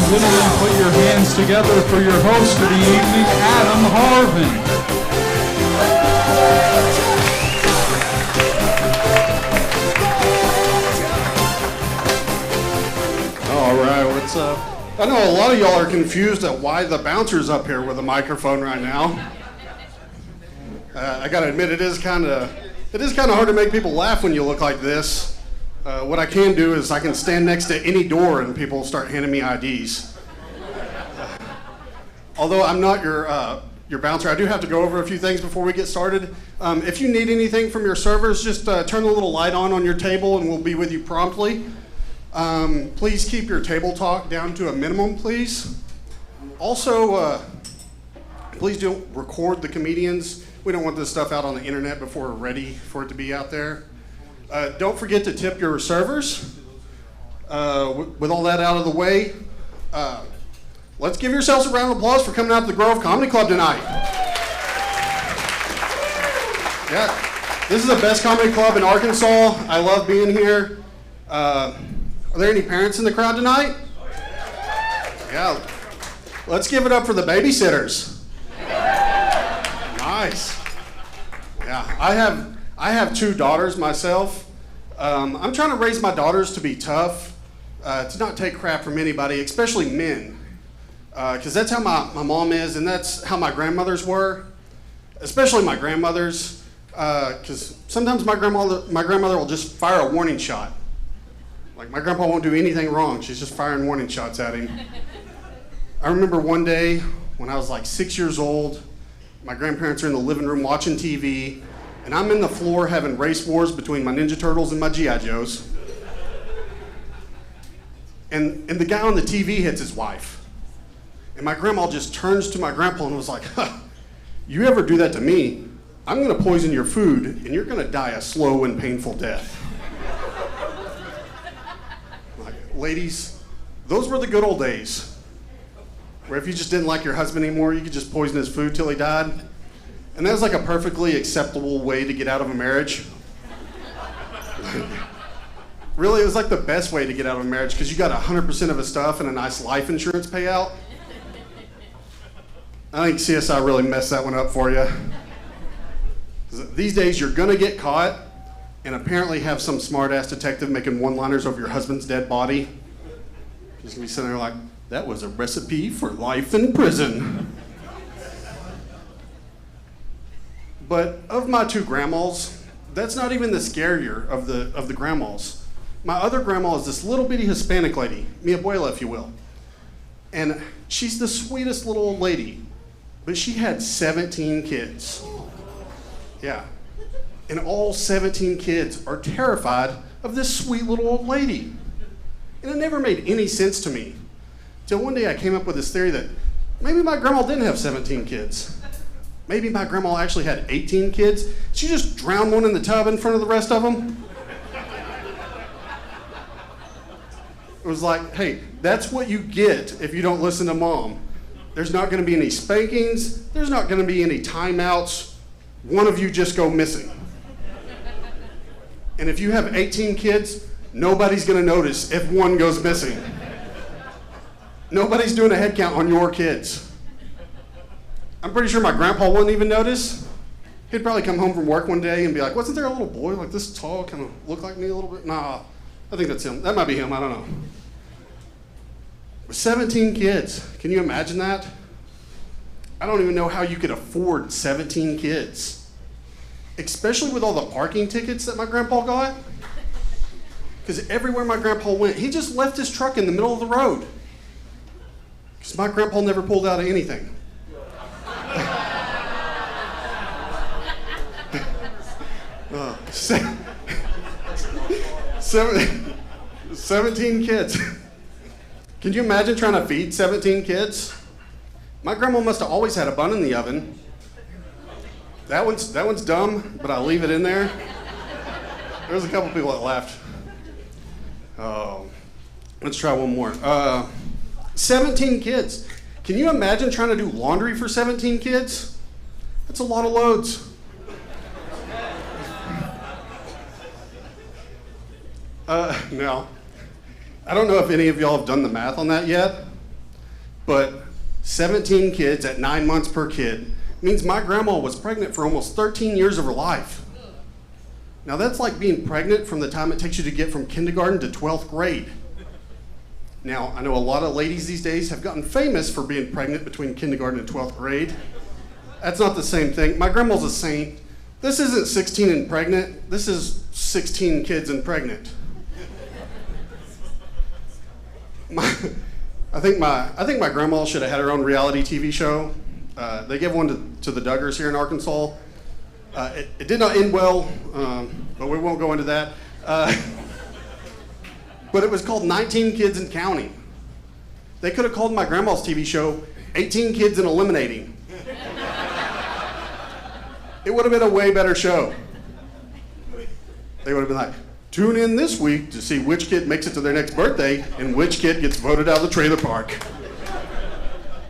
and gentlemen, put your hands together for your host for the evening, Adam Harvin. All right, what's up? I know a lot of y'all are confused at why the bouncer's up here with a microphone right now. I gotta admit, it is kind of hard to make people laugh when you look like this. What I can do is I can stand next to any door and people start handing me IDs. Although I'm not your bouncer, I do have to go over a few things before we get started. If you need anything from your servers, just turn the little light on your table and we'll be with you promptly. Please keep your table talk down to a minimum, please. Also, please don't record the comedians. We don't want this stuff out on the internet before we're ready for it to be out there. Don't forget to tip your servers. With all that out of the way, let's give yourselves a round of applause for coming out to the Grove Comedy Club tonight. Yeah, this is the best comedy club in Arkansas. I love being here. Are there any parents in the crowd tonight? Yeah. Let's give it up for the babysitters. Nice. Yeah, I have two daughters myself. I'm trying to raise my daughters to be tough, to not take crap from anybody, especially men. Because that's how my mom is, and that's how my grandmothers were, especially my grandmothers. Because sometimes my grandmother will just fire a warning shot. Like, my grandpa won't do anything wrong. She's just firing warning shots at him. I remember one day when I was like 6 years old, my grandparents are in the living room watching TV, and I'm in the floor having race wars between my Ninja Turtles and my G.I. Joes. And the guy on the TV hits his wife. And my grandma just turns to my grandpa and was like, you ever do that to me, I'm gonna poison your food and you're gonna die a slow and painful death. Like, ladies, those were the good old days, where if you just didn't like your husband anymore, you could just poison his food till he died. And that was like a perfectly acceptable way to get out of a marriage. Really, it was like the best way to get out of a marriage because you got 100% of his stuff and a nice life insurance payout. I think CSI really messed that one up for you. These days, you're gonna get caught and apparently have some smart-ass detective making one-liners over your husband's dead body. He's gonna be sitting there like, that was a recipe for life in prison. But of my two grandmas, that's not even the scarier of the grandmas. My other grandma is this little bitty Hispanic lady, mi abuela, if you will. And she's the sweetest little old lady, but she had 17 kids. Yeah. And all 17 kids are terrified of this sweet little old lady. And it never made any sense to me. Till one day I came up with this theory that maybe my grandma didn't have 17 kids. Maybe my grandma actually had 18 kids. She just drowned one in the tub in front of the rest of them. It was like, hey, that's what you get if you don't listen to mom. There's not gonna be any spankings. There's not gonna be any timeouts. One of you just go missing. And if you have 18 kids, nobody's gonna notice if one goes missing. Nobody's doing a head count on your kids. I'm pretty sure my grandpa wouldn't even notice. He'd probably come home from work one day and be like, wasn't there a little boy like this tall, kind of look like me a little bit? Nah, I think that's him. That might be him, I don't know. With 17 kids, can you imagine that? I don't even know how you could afford 17 kids. Especially with all the parking tickets that my grandpa got. Because everywhere my grandpa went, he just left his truck in the middle of the road. Because my grandpa never pulled out of anything. 17 kids. Can you imagine trying to feed 17 kids? My grandma must have always had a bun in the oven. That one's dumb, but I'll leave it in there. There was a couple people that laughed. Oh, let's try one more. 17 kids. Can you imagine trying to do laundry for 17 kids? That's a lot of loads. No. I don't know if any of y'all have done the math on that yet, but 17 kids at 9 months per kid means my grandma was pregnant for almost 13 years of her life. Now that's like being pregnant from the time it takes you to get from kindergarten to 12th grade. Now, I know a lot of ladies these days have gotten famous for being pregnant between kindergarten and 12th grade. That's not the same thing. My grandma's a saint. This isn't 16 and pregnant. This is 16 kids and pregnant. I think my grandma should have had her own reality TV show. They gave one to the Duggars here in Arkansas. It did not end well, but we won't go into that. But it was called 19 Kids and Counting. They could have called my grandma's TV show 18 Kids and Eliminating. It would have been a way better show. They would have been like, tune in this week to see which kid makes it to their next birthday and which kid gets voted out of the trailer park.